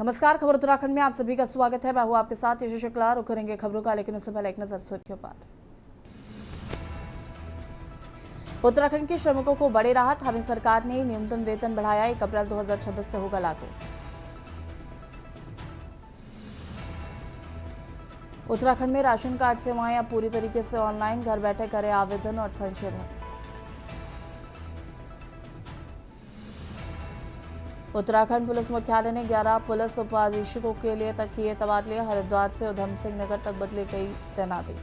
नमस्कार, खबर उत्तराखंड में आप सभी का स्वागत है। मैं हूं आपके साथ यशु शुक्ला। रुक करेंगे खबरों का, लेकिन उससे पहले एक नजर सुर्खियों पर। उत्तराखंड के श्रमिकों को बड़ी राहत, हमें सरकार ने न्यूनतम वेतन बढ़ाया, 1 अप्रैल 2026 से होगा लागू। उत्तराखंड में राशन कार्ड सेवाएं अब पूरी तरीके से ऑनलाइन, घर बैठे करें आवेदन और संशोधन। उत्तराखंड पुलिस मुख्यालय ने 11 पुलिस उपाधीक्षकों के लिए किए तबादले, हरिद्वार से उधम सिंह नगर तक बदली गई तैनाती।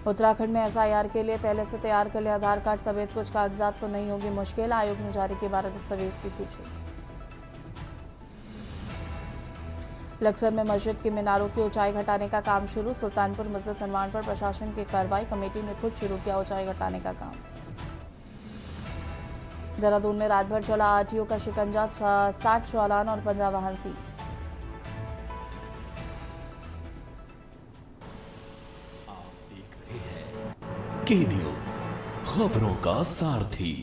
उत्तराखंड में एसआईआर के लिए पहले से तैयार कर लिया आधार कार्ड समेत कुछ कागजात तो नहीं होगी मुश्किल, आयोग ने जारी की 12 दस्तावेज की सूची। लक्सर में मस्जिद की मीनारों की ऊंचाई घटाने का काम शुरू, सुल्तानपुर मस्जिद निर्माण पर प्रशासन की कार्रवाई, कमेटी ने खुद शुरू किया ऊंचाई घटाने का काम। देहरादून में रात भर चला आरटीओ का शिकंजा, 60 चालान और 15 वाहन सीज। के न्यूज, खबरों का सारथी।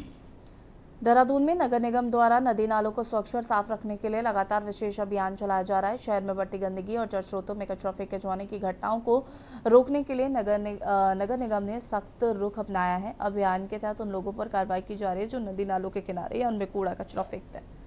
देहरादून में नगर निगम द्वारा नदी नालों को स्वच्छ और साफ रखने के लिए लगातार विशेष अभियान चलाया जा रहा है। शहर में बढ़ती गंदगी और जल स्रोतों में कचरा फेंके जाने की घटनाओं को रोकने के लिए नगर निगम ने सख्त रुख अपनाया है। अभियान के तहत उन लोगों पर कार्रवाई की जा रही है जो नदी नालों के किनारे या उनमें कूड़ा कचरा फेंकते हैं।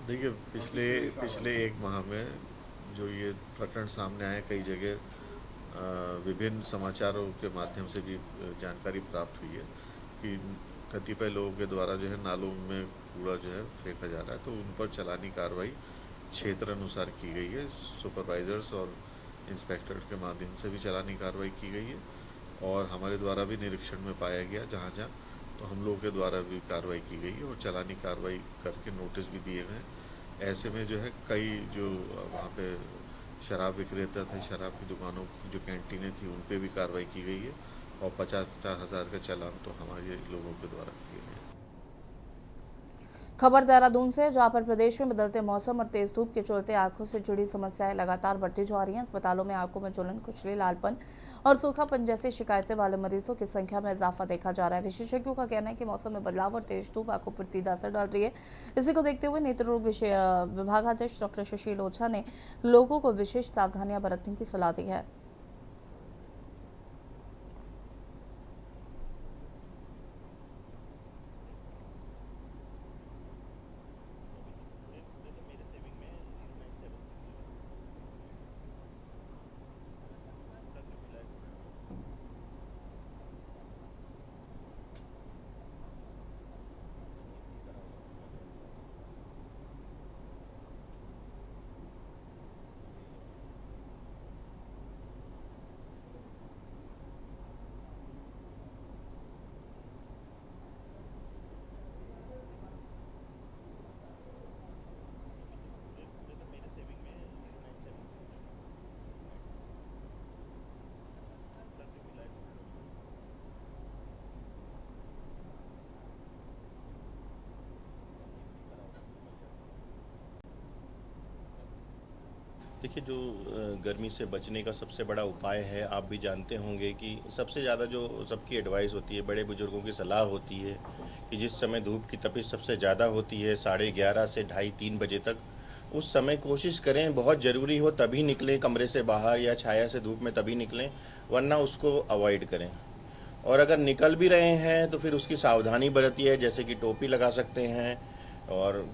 देखिए, पिछले एक माह में जो ये प्रकरण सामने आए, कई जगह विभिन्न समाचारों के माध्यम से भी जानकारी प्राप्त हुई है कि कतिपय लोगों के द्वारा जो है नालों में कूड़ा जो है फेंका जा रहा है, तो उन पर चालानी कार्रवाई क्षेत्र अनुसार की गई है। सुपरवाइजर्स और इंस्पेक्टर के माध्यम से भी चालानी कार्रवाई की गई है और हमारे द्वारा भी निरीक्षण में पाया गया जहाँ जहाँ, तो हम लोगों के द्वारा भी कार्रवाई की गई और चालानी कार्रवाई करके नोटिस भी दिए गए। ऐसे में जो है कई जो वहाँ पे शराब विक्रेता थे, शराब की दुकानों की जो कैंटीनें थी, उन पे भी कार्रवाई की गई है और 50-50 हज़ार का चालान तो हमारे लोगों के द्वारा किए गए। खबर देहरादून से, जहां पर प्रदेश में बदलते मौसम और तेज धूप के चलते आंखों से जुड़ी समस्याएं लगातार बढ़ती जा रही हैं। अस्पतालों में आंखों में जलन, खुजली, लालपन और सूखापन जैसी शिकायतें वाले मरीजों की संख्या में इजाफा देखा जा रहा है। विशेषज्ञों का कहना है कि मौसम में बदलाव और तेज धूप आंखों पर सीधा असर डाल रही है। इसी को देखते हुए नेत्र रोग विभागाध्यक्ष डॉक्टर सुशील ओझा ने लोगों को विशेष सावधानियां बरतने की सलाह दी है। देखिए, जो गर्मी से बचने का सबसे बड़ा उपाय है, आप भी जानते होंगे कि सबसे ज़्यादा जो सबकी एडवाइस होती है, बड़े बुजुर्गों की सलाह होती है कि जिस समय धूप की तपिश सबसे ज़्यादा होती है, 11:30 से ढाई 3 बजे तक, उस समय कोशिश करें, बहुत ज़रूरी हो तभी निकलें कमरे से बाहर या छाया से धूप में तभी निकलें, वरना उसको अवॉइड करें। और अगर निकल भी रहे हैं तो फिर उसकी सावधानी बरतिए, जैसे कि टोपी लगा सकते हैं, और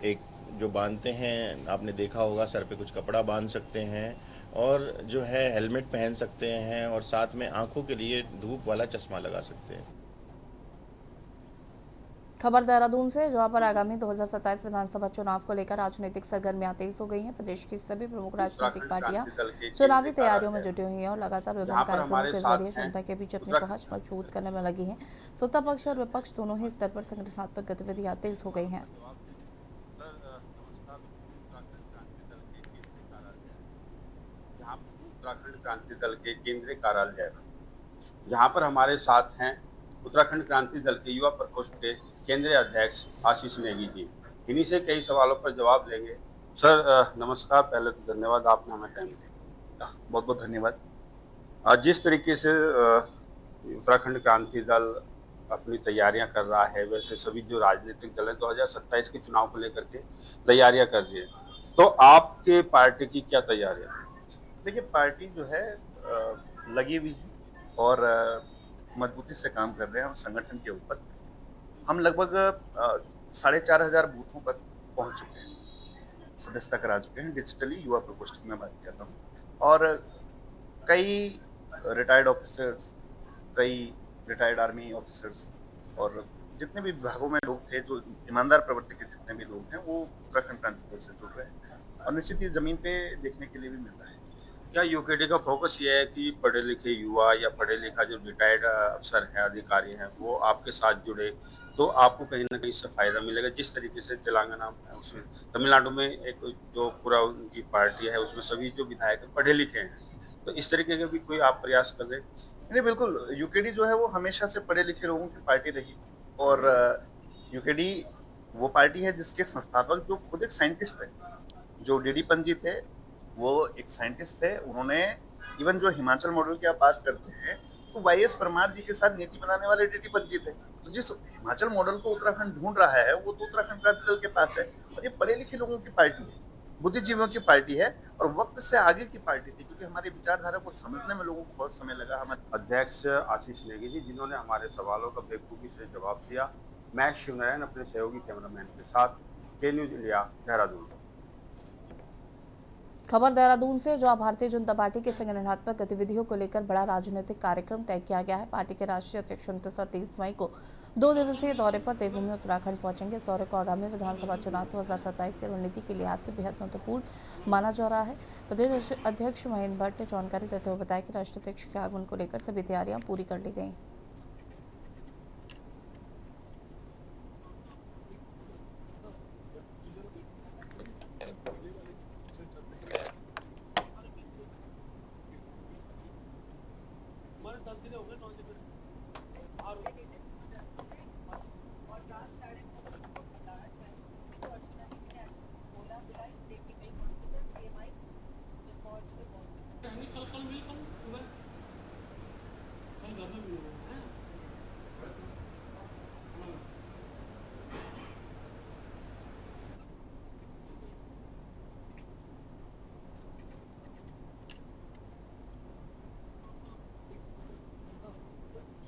एक जो बांधते हैं आपने देखा होगा, सर पे कुछ कपड़ा बांध सकते हैं, और जो है हेलमेट पहन सकते हैं, और साथ में आंखों के लिए धूप वाला चश्मा लगा सकते हैं। खबर देहरादून से, जहां पर आगामी 2027 विधानसभा चुनाव को लेकर राजनीतिक सरगर्मियां तेज हो गई हैं। प्रदेश की सभी प्रमुख राजनीतिक उत्तराखंड पार्टियां क्रांति दल के चुनावी केंद्रीय तैयारियों में कार्यालय जुटी हुई हैं और लगातार विभिन्न जहाँ पर कार्यक्रमों हमारे के साथ जरिए हैं जनता के बीच अपनी पहुंच उत्तराखंड मजबूत करने में लगी हैं। सत्ता पक्ष और विपक्ष दोनों ही स्तर पर संगठनात्मक गतिविधियां तेज हो गई हैं। उत्तराखंड क्रांति दल के केंद्रीय कार्यालय जहाँ पर हमारे साथ हैं उत्तराखंड क्रांति दल के युवा प्रकोष्ठ के केंद्रीय अध्यक्ष आशीष नेगी जी। इन्हीं से कई सवालों पर जवाब लेंगे। सर नमस्कार, पहले तो धन्यवाद आपने हमें टाइम दिया, बहुत बहुत धन्यवाद। जिस तरीके से उत्तराखंड क्रांति दल अपनी तैयारियां कर रहा है, वैसे सभी जो राजनीतिक दल है 2027 के चुनाव को लेकर के तैयारियां कर रही है, तो आपके पार्टी की क्या तैयारियां हैं? देखिए, पार्टी जो है लगी हुई है और मजबूती से काम कर रहे हैं हम संगठन के ऊपर। हम लगभग 4,500 बूथों पर पहुंच चुके हैं, सदस्यता करा चुके हैं डिजिटली। युवा प्रकोष्ठ की मैं बात कर रहा हूँ, और कई रिटायर्ड ऑफिसर्स, कई रिटायर्ड आर्मी ऑफिसर्स और जितने भी विभागों में लोग थे, जो ईमानदार प्रवृत्ति के जितने भी लोग हैं, वो उत्तराखंड क्रांति दल से जुड़ रहे हैं, और निश्चित ही जमीन पे देखने के लिए भी मिल रहा है। क्या यूकेडी का फोकस ये है कि पढ़े लिखे युवा या पढ़े लिखा जो रिटायर्ड अफसर हैं, अधिकारी हैं, वो आपके साथ जुड़े तो आपको कहीं ना कहीं इससे फायदा मिलेगा? जिस तरीके से तेलंगाना उसमें, तमिलनाडु में एक जो पूरा उनकी पार्टी है, उसमें सभी जो विधायक पढ़े लिखे हैं, तो इस तरीके के भी कोई आप प्रयास कर रहे? नहीं, बिल्कुल। यूकेडी जो है वो हमेशा से पढ़े लिखे लोगों की पार्टी रही, और यूकेडी वो पार्टी है जिसके संस्थापक जो खुद एक साइंटिस्ट है, जो डीडी पंजी थे, वो एक साइंटिस्ट थे। उन्होंने इवन जो हिमाचल मॉडल की आप बात करते हैं, तो वाईएस परमार जी के साथ नीति बनाने वाले डीडी पंजी थे। तो जिस हिमाचल मॉडल को उत्तराखंड ढूंढ रहा है, वो तो उत्तराखंड क्रांति दल के पास है, और ये पढ़े लिखे लोगों की पार्टी है, बुद्धिजीवियों की पार्टी है, और वक्त से आगे की पार्टी थी, क्योंकि हमारी विचारधारा को समझने में लोगों को बहुत समय लगा। हमारे अध्यक्ष आशीष नेगी जी, जिन्होंने हमारे सवालों का बेखूबी से जवाब दिया। मैं शिवनारायण अपने सहयोगी कैमरामैन के साथ, के न्यूज इंडिया, देहरादून। खबर देहरादून से, जहां भारतीय जनता पार्टी के संगठनात्मक गतिविधियों को लेकर बड़ा राजनीतिक कार्यक्रम तय किया गया है। पार्टी के राष्ट्रीय अध्यक्ष 29 और 30 मई को 2 दिवसीय दौरे पर देवभूमि उत्तराखंड पहुंचेंगे। इस दौरे को आगामी विधानसभा चुनाव 2027 की रणनीति के लिहाज से बेहद महत्वपूर्ण माना जा रहा है। प्रदेश अध्यक्ष महेंद्र भट्ट ने जानकारी देते हुए बताया कि राष्ट्रीय अध्यक्ष के आगमन को लेकर सभी तैयारियां पूरी कर ली गई।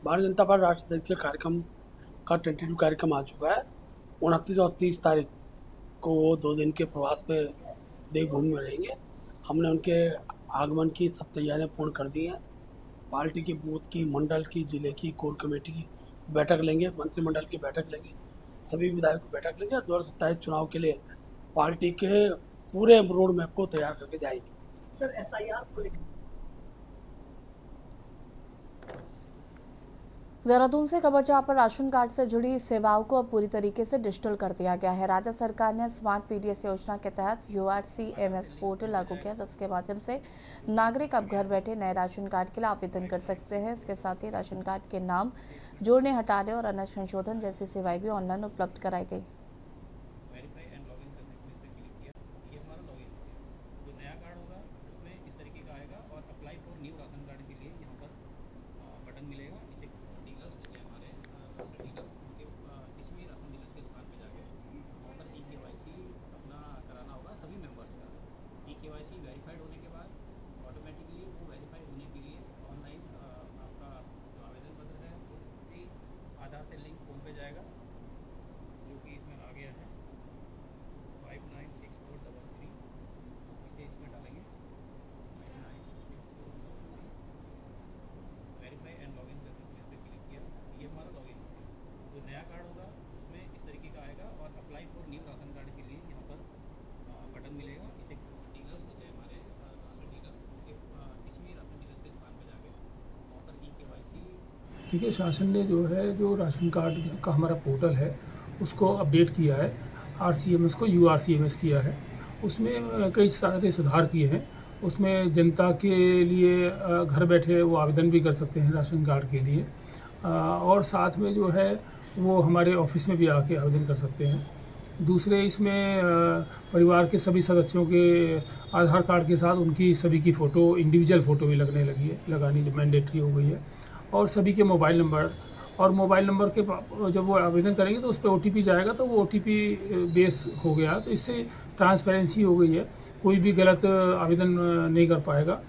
भारतीय जनता पार्टी राष्ट्रीय अध्यक्ष के कार्यक्रम का टेंटेटिव कार्यक्रम आ चुका है। 29 और 30 तारीख को वो 2 दिन के प्रवास पे देवभूमि में रहेंगे। हमने उनके आगमन की सब तैयारियां पूर्ण कर दी हैं। पार्टी की बूथ की, मंडल की, जिले की, कोर कमेटी की बैठक लेंगे, मंत्रिमंडल की बैठक लेंगे, सभी विधायकों की बैठक लेंगे, और 2027 चुनाव के लिए पार्टी के पूरे रोड मैप को तैयार करके जाएंगे। सर, एसआईआर को लेकर देहरादून से खबर, जहां पर राशन कार्ड से जुड़ी सेवाओं को अब पूरी तरीके से डिजिटल कर दिया गया है। राज्य सरकार ने स्मार्ट पीडीएस योजना के तहत URCMS पोर्टल लागू किया, जिसके माध्यम से नागरिक अब घर बैठे नए राशन कार्ड के लिए आवेदन कर सकते हैं। इसके साथ ही राशन कार्ड के नाम जोड़ने, हटाने और अन्य संशोधन जैसी सेवाएं भी ऑनलाइन उपलब्ध कराई गई। देखिए, शासन ने जो राशन कार्ड का हमारा पोर्टल है उसको अपडेट किया है, RCMS को URCMS किया है। उसमें कई सारे सुधार किए हैं। उसमें जनता के लिए घर बैठे वो आवेदन भी कर सकते हैं राशन कार्ड के लिए, और साथ में वो हमारे ऑफिस में भी आके आवेदन कर सकते हैं। दूसरे इसमें परिवार के सभी सदस्यों के आधार कार्ड के साथ उनकी सभी की फ़ोटो, इंडिविजुअल फ़ोटो भी लगानी मैंडेटरी हो गई है। और सभी के मोबाइल नंबर के जब वो आवेदन करेंगे तो उस पर OTP जाएगा, तो वो OTP बेस हो गया, तो इससे ट्रांसपेरेंसी हो गई है, कोई भी गलत आवेदन नहीं कर पाएगा।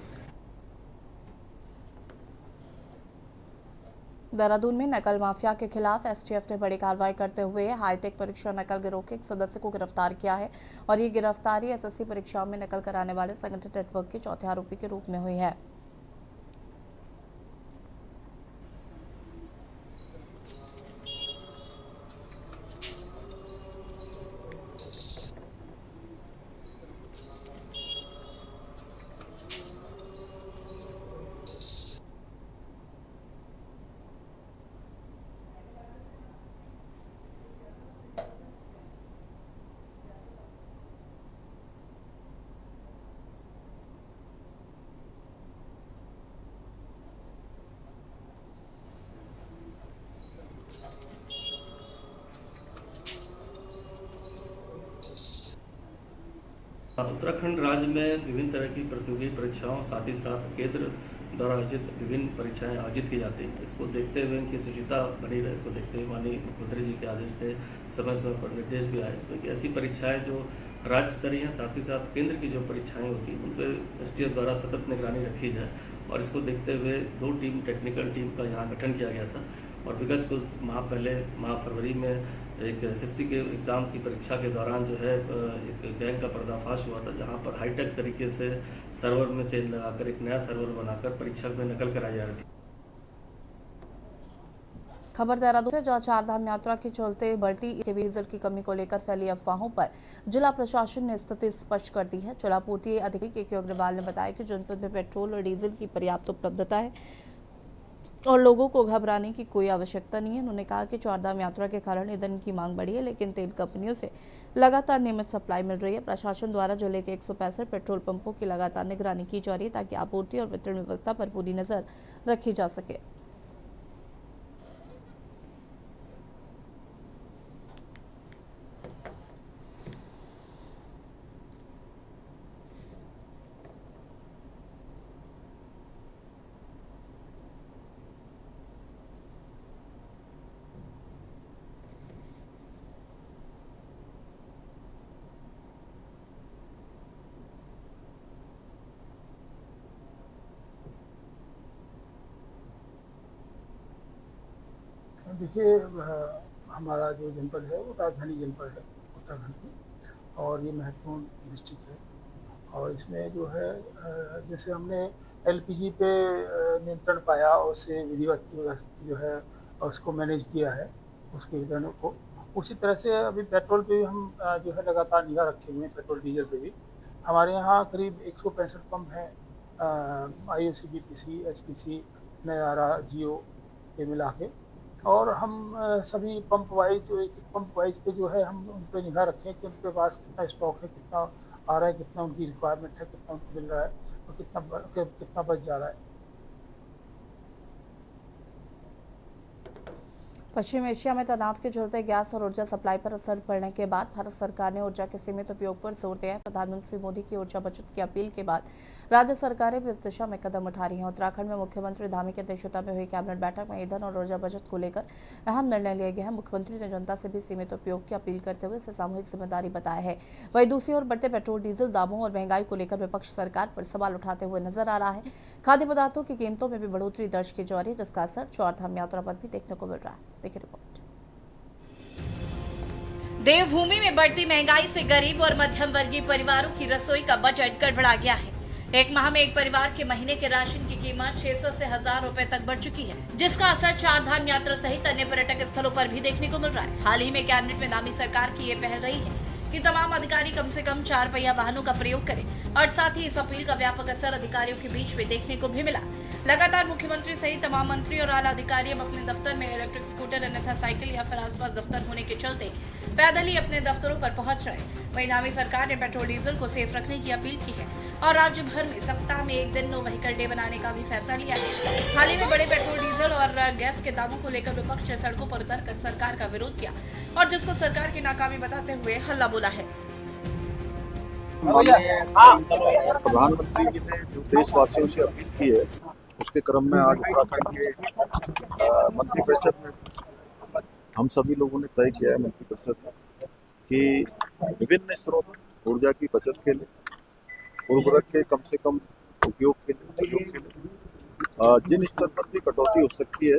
देहरादून में नकल माफिया के खिलाफ STF ने बड़ी कार्रवाई करते हुए हाईटेक परीक्षा नकल गिरोह के एक सदस्य को गिरफ्तार किया है और ये गिरफ्तारी SSC परीक्षाओं में नकल कराने वाले संगठित नेटवर्क के चौथे आरोपी के रूप में हुई है। उत्तराखंड राज्य में विभिन्न तरह की प्रतियोगी परीक्षाओं, साथ ही साथ केंद्र द्वारा आयोजित विभिन्न परीक्षाएं आयोजित की जाती हैं। इसको देखते हुए इनकी शुचिता बनी रहे, इसको देखते हुए माननीय मुख्यमंत्री जी के आदेश थे, समय समय पर निर्देश भी आए इसमें कि ऐसी परीक्षाएं जो राज्य स्तरीय हैं, साथ ही साथ केंद्र की जो परीक्षाएं होती हैं उन पर STF द्वारा सतत निगरानी रखी जाए। और इसको देखते हुए 2 टीम, टेक्निकल टीम का यहाँ गठन किया गया था और विगत कुछ माह पहले फरवरी में एक SSC के एग्ज़ाम की परीक्षा के दौरान एक बैंक का पर्दाफाश हुआ था, जहां पर हाईटेक तरीके से सर्वर में सेल लगाकर एक नया सर्वर बनाकर परीक्षा में नकल कराई जा रही थी। खबर देहरादून से, जहां चारधाम यात्रा के चलते बढ़ती डीजल की कमी को लेकर फैली अफवाहों पर जिला प्रशासन ने स्थिति स्पष्ट कर दी है। जिला पूर्ति अधिकारी KQ अग्रवाल ने बताया कि जनपद में पेट्रोल और डीजल की पर्याप्त उपलब्धता है और लोगों को घबराने की कोई आवश्यकता नहीं है। उन्होंने कहा कि चारधाम यात्रा के कारण ईंधन की मांग बढ़ी है, लेकिन तेल कंपनियों से लगातार नियमित सप्लाई मिल रही है। प्रशासन द्वारा जिले के 165 पेट्रोल पंपों की लगातार निगरानी की जा रही है ताकि आपूर्ति और वितरण व्यवस्था पर पूरी नजर रखी जा सके। देखिए, हमारा जो जनपद है वो राजधानी जनपद है उत्तराखंड की, और ये महत्वपूर्ण डिस्ट्रिक्ट है। और इसमें जैसे हमने LPG पे नियंत्रण पाया और उससे विधिवत उसको मैनेज किया है, उसके वितरण को। उसी तरह से अभी पेट्रोल पे भी हम लगातार निगाह रखे हुए हैं। पेट्रोल डीजल पे भी हमारे यहाँ करीब 165 पंप हैं, IOC, BPC, HPC, नयारा, जियो के मिला के। और हम सभी पंप वाइज एक पंप वाइज पे हम उन पर निगाह रखें कि उनके पास कितना स्टॉक है, कितना आ रहा है, कितना उनकी रिक्वायरमेंट है, कितना उनको मिल रहा है और कितना बच जा रहा है। पश्चिम एशिया में तनाव के चलते गैस और ऊर्जा सप्लाई पर असर पड़ने के बाद भारत सरकार ने ऊर्जा के सीमित उपयोग पर जोर दिया है। प्रधानमंत्री मोदी की ऊर्जा बचत की अपील के बाद राज्य सरकारें भी इस दिशा में कदम उठा रही हैं। उत्तराखंड में मुख्यमंत्री धामी की अध्यक्षता में हुई कैबिनेट बैठक में ईंधन और ऊर्जा बचत को लेकर अहम निर्णय लिए गए हैं। मुख्यमंत्री ने जनता से भी सीमित उपयोग की अपील करते हुए इसे सामूहिक जिम्मेदारी बताया है। वहीं दूसरी ओर बढ़ते पेट्रोल डीजल दामों और महंगाई को लेकर विपक्ष सरकार पर सवाल उठाते हुए नजर आ रहा है। खाद्य पदार्थों की कीमतों में भी बढ़ोतरी दर्ज की जा रही है, जिसका असर चारधाम यात्रा पर भी देखने को मिल रहा है। देखिए रिपोर्ट। देवभूमि में बढ़ती महंगाई से गरीब और मध्यम वर्गीय परिवारों की रसोई का बजट गड़बड़ा गया है। एक माह में एक परिवार के महीने के राशन की कीमत 600 से 1000 रुपए तक बढ़ चुकी है, जिसका असर चारधाम यात्रा सहित अन्य पर्यटक स्थलों पर भी देखने को मिल रहा है। हाल ही में कैबिनेट में नामी सरकार की ये पहल रही है कि तमाम अधिकारी कम से कम 4 पहिया वाहनों का प्रयोग करें और साथ ही इस अपील का व्यापक असर अधिकारियों के बीच में देखने को भी मिला। लगातार मुख्यमंत्री सहित तमाम मंत्री और आला अधिकारी अब अपने दफ्तर में इलेक्ट्रिक स्कूटर अन्यथा साइकिल या फिर आसपास दफ्तर होने के चलते पैदल ही अपने दफ्तरों पर पहुंच रहे। वहीं नामी सरकार ने पेट्रोल डीजल को सेफ रखने की अपील की है और राज्य भर में सप्ताह में एक दिन नो व्हीकल डे बनाने का भी फैसला लिया है। हाल ही में बड़े पेट्रोल डीजल और गैस के दामों को लेकर विपक्ष ने सड़कों पर उतरकर सरकार का विरोध किया और जिसको सरकार की नाकामी बताते हुए हल्ला बोला है। प्रधानमंत्री जी ने जो देशवासियों से अपील की है उसके क्रम में आज उत्तराखंड के मंत्रिपरिषद में हम सभी लोगों ने तय किया है मंत्रिपरिषद में कि विभिन्न स्तरों पर ऊर्जा की बचत के लिए उर्वरक के कम से कम उपयोग के लिए जिन स्तर पर भी कटौती हो सकती है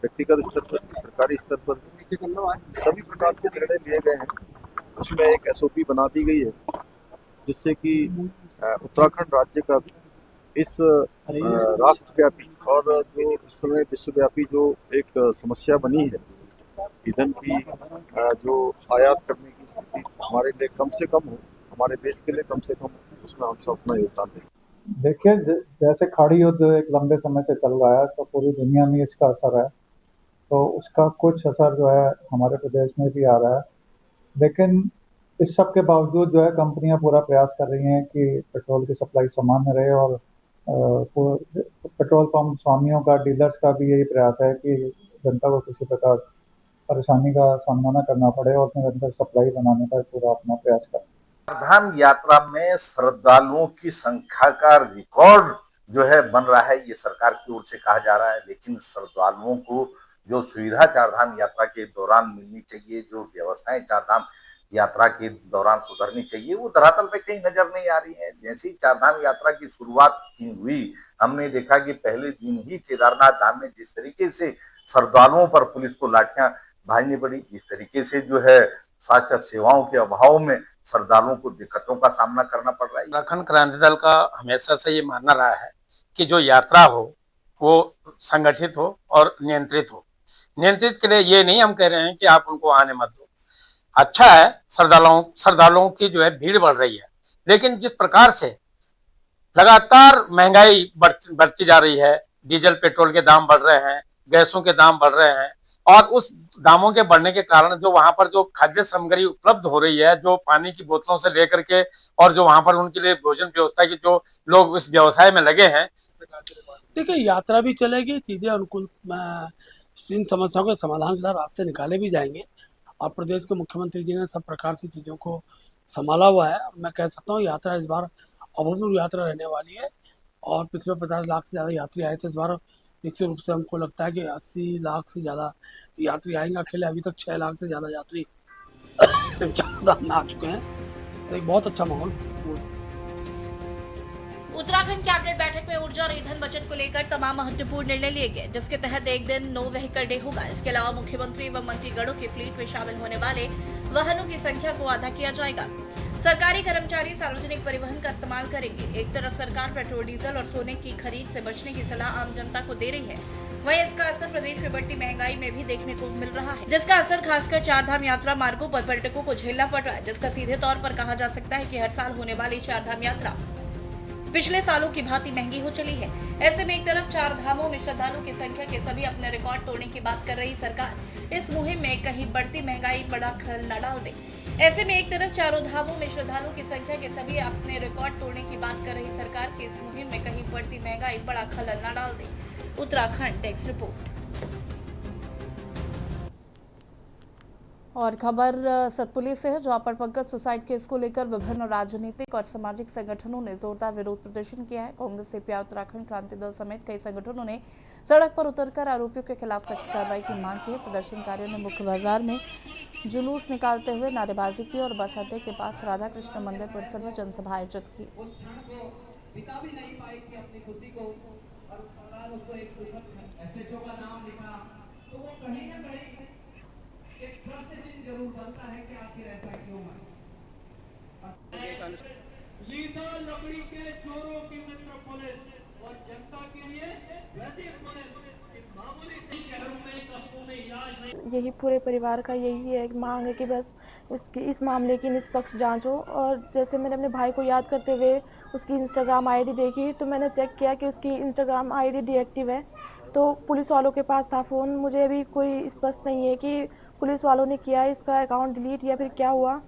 व्यक्तिगत स्तर पर सरकारी स्तर पर सभी प्रकार के निर्णय लिए गए हैं। उसमें एक SOP बना दी गई है जिससे कि उत्तराखंड राज्य का भी इस राष्ट्रव्यापी और जो इस समय विश्वव्यापी जो एक समस्या बनी है ईंधन की जो आयात करने की स्थिति हमारे लिए कम से कम हो, हमारे देश के लिए कम से कम हो, उसमें हम सब अपना योगदान दें। देखिए, जैसे खाड़ी युद्ध एक लंबे समय से चल रहा है तो पूरी दुनिया में इसका असर है, तो उसका कुछ असर जो है हमारे प्रदेश में भी आ रहा है। लेकिन इस सब के बावजूद जो है कंपनियां पूरा प्रयास कर रही हैं कि पेट्रोल की सप्लाई सामान्य रहे और पेट्रोल पंप स्वामियों का, डीलर्स का भी यही प्रयास है कि जनता को किसी प्रकार परेशानी का सामना न करना पड़े और निरंतर सप्लाई बनाने का पूरा अपना प्रयास करें। चारधाम यात्रा में श्रद्धालुओं की संख्या का रिकॉर्ड जो है बन रहा है, ये सरकार की ओर से कहा जा रहा है। लेकिन श्रद्धालुओं को जो सुविधा चारधाम यात्रा के दौरान मिलनी चाहिए, जो व्यवस्थाएं चारधाम यात्रा के दौरान सुधरनी चाहिए, वो धरातल पे कहीं नजर नहीं आ रही है। जैसे ही चारधाम यात्रा की शुरुआत हुई, हमने देखा कि पहले दिन ही केदारनाथ धाम में जिस तरीके से श्रद्धालुओं पर पुलिस को लाठियां भाजनी पड़ी, जिस तरीके से जो है स्वास्थ्य सेवाओं के अभाव में श्रद्धालुओं को दिक्कतों का सामना करना पड़ रहा है। उत्तराखंड क्रांति दल का हमेशा से ये मानना रहा है कि जो यात्रा हो वो संगठित हो और नियंत्रित हो। नियंत्रित के लिए ये नहीं हम कह रहे हैं कि आप उनको आने मत दो। अच्छा है, श्रद्धालुओं की जो है भीड़ बढ़ रही है, लेकिन जिस प्रकार से लगातार महंगाई बढ़ती जा रही है, डीजल पेट्रोल के दाम बढ़ रहे हैं, गैसों के दाम बढ़ रहे हैं और उस दामों के बढ़ने के कारण जो वहां पर जो खाद्य सामग्री उपलब्ध हो रही है, जो पानी की बोतलों से लेकर के और जो वहां पर उनके लिए भोजन व्यवस्था की जो लोग इस व्यवसाय में लगे हैं। देखिए, यात्रा भी चलेगी, चीजें अनुकूल, इन समस्याओं के समाधान के रास्ते निकाले भी जाएंगे और प्रदेश के मुख्यमंत्री जी ने सब प्रकार से चीज़ों को संभाला हुआ है। मैं कह सकता हूँ यात्रा इस बार अभूतपूर्व यात्रा रहने वाली है और पिछले 50 लाख से ज़्यादा यात्री आए थे। इस बार निश्चित रूप से हमको लगता है कि 80 लाख से ज़्यादा यात्री आएंगे। अकेले अभी तक 6 लाख से ज़्यादा यात्री चारधाम में आ चुके हैं। एक बहुत अच्छा माहौल। उत्तराखंड कैबिनेट बैठक में ऊर्जा और ईंधन बचत को लेकर तमाम महत्वपूर्ण निर्णय लिए गए, जिसके तहत एक दिन नो व्हीकल डे होगा। इसके अलावा मुख्यमंत्री एवं मंत्रीगणों की फ्लीट में शामिल होने वाले वाहनों की संख्या को आधा किया जाएगा। सरकारी कर्मचारी सार्वजनिक परिवहन का इस्तेमाल करेंगे। एक तरफ सरकार पेट्रोल डीजल और सोने की खरीद से बचने की सलाह आम जनता को दे रही है, वहीं इसका असर प्रदेश में बढ़ती महंगाई में भी देखने को मिल रहा है, जिसका असर खासकर चारधाम यात्रा मार्गों पर पर्यटकों को झेलना पड़ रहा है। जिसका सीधे तौर पर कहा जा सकता है कि हर साल होने वाली चारधाम यात्रा पिछले सालों की भांति महंगी हो चली है। ऐसे में एक तरफ चार धामों में श्रद्धालुओं की संख्या के सभी अपने रिकॉर्ड तोड़ने की बात कर रही सरकार इस मुहिम में कहीं बढ़ती महंगाई बड़ा खलल न डाल दे। ऐसे में एक तरफ चारों धामों में श्रद्धालुओं की संख्या के सभी अपने रिकॉर्ड तोड़ने की बात कर रही सरकार की इस मुहिम में कहीं बढ़ती महंगाई बड़ा खलल न डाल दे। Uttarakhand desk report. और खबर सतपुली से है, जहां पर पंकज सुसाइड केस को लेकर विभिन्न राजनीतिक और सामाजिक संगठनों ने जोरदार विरोध प्रदर्शन किया है। कांग्रेस, सीपीआई, उत्तराखंड क्रांति दल समेत कई संगठनों ने सड़क पर उतरकर आरोपियों के खिलाफ सख्त कार्रवाई की मांग की है। प्रदर्शनकारियों ने मुख्य बाजार में जुलूस निकालते हुए नारेबाजी की और बस अड्डे के पास राधा कृष्ण मंदिर परिसर में जनसभा आयोजित की। जरूर बनता है कि आखिर ऐसा क्यों है। लकड़ी के चोरों की मित्र पुलिस और जनता के लिए वैसी पुलिस यही पूरे परिवार का यही है मांग है कि बस उसकी इस मामले की निष्पक्ष जांच हो। और जैसे मैंने अपने भाई को याद करते हुए उसकी इंस्टाग्राम आईडी देखी तो मैंने चेक किया कि उसकी इंस्टाग्राम आईडी डीएक्टिव है। तो पुलिस वालों के पास था फ़ोन। मुझे अभी कोई स्पष्ट नहीं है कि पुलिस वालों ने किया इसका अकाउंट डिलीट या फिर क्या हुआ।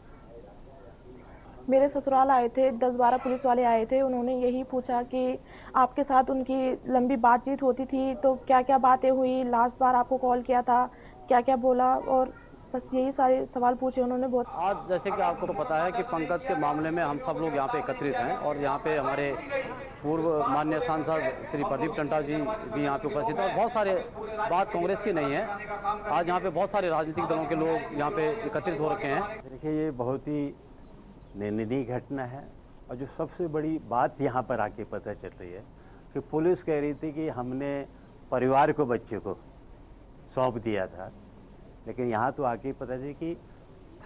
मेरे ससुराल आए थे, 10-12 पुलिस वाले आए थे। उन्होंने यही पूछा कि आपके साथ उनकी लंबी बातचीत होती थी तो क्या क्या बातें हुई, लास्ट बार आपको कॉल किया था, क्या क्या बोला, और बस यही सारे सवाल पूछे उन्होंने। बहुत आज जैसे कि आपको तो पता है कि पंकज के मामले में हम सब लोग यहाँ पे एकत्रित हैं और यहाँ पे हमारे पूर्व माननीय सांसद श्री प्रदीप टंटा जी भी यहाँ पे उपस्थित हैं और बहुत सारे, बात कांग्रेस की नहीं है, आज यहाँ पे बहुत सारे राजनीतिक दलों के लोग यहाँ पे एकत्रित हो रखे हैं। देखिए ये बहुत ही निंदनीय घटना है और जो सबसे बड़ी बात यहाँ पर आके पता चल रही है कि पुलिस कह रही थी कि हमने परिवार को, बच्चे को सौंप दिया था, लेकिन यहाँ तो आके पता चला कि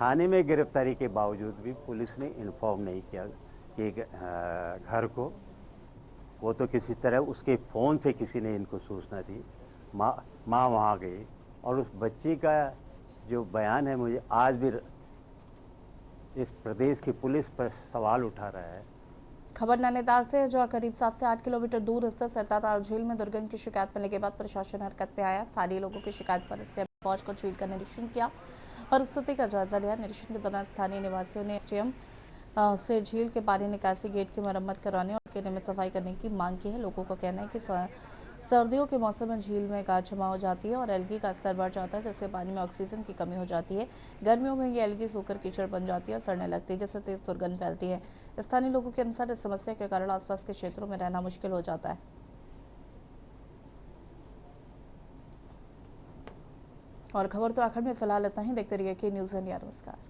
थाने में गिरफ्तारी के बावजूद भी पुलिस ने इन्फॉर्म नहीं किया कि घर को, वो तो किसी तरह उसके फ़ोन से किसी ने इनको सूचना दी। माँ वहाँ गई और उस बच्ची का जो बयान है मुझे आज भी इस प्रदेश की पुलिस पर सवाल उठा रहा है। खबर नैनीताल से, जो करीब 7 से 8 किलोमीटर दूर स्थित सरताताल झील में दुर्गंध की शिकायत मिलने के बाद प्रशासन हरकत में आया। स्थानीय लोगों की शिकायत पर इसने पहुंचकर झील का निरीक्षण किया और स्थिति का जायजा लिया। निरीक्षण के दौरान स्थानीय निवासियों ने एसडीएम से झील के पानी निकासी गेट की मरम्मत करवाने और उसके नियमित सफाई करने की मांग की है। लोगों का कहना है कि सर्दियों के मौसम में झील में गाद जमा हो जाती है और एल्गी का स्तर बढ़ जाता है, जिससे पानी में ऑक्सीजन की कमी हो जाती है। गर्मियों में ये एल्गी सूखकर कीचड़ बन जाती है और सड़ने लगती है, जिससे तेज दुर्गंध फैलती है। स्थानीय लोगों के अनुसार इस समस्या के कारण आसपास के क्षेत्रों में रहना मुश्किल हो जाता है। और खबर उत्तराखंड में फिलहाल इतना ही। देखते रहिए कि न्यूज़ इंडिया। नमस्कार।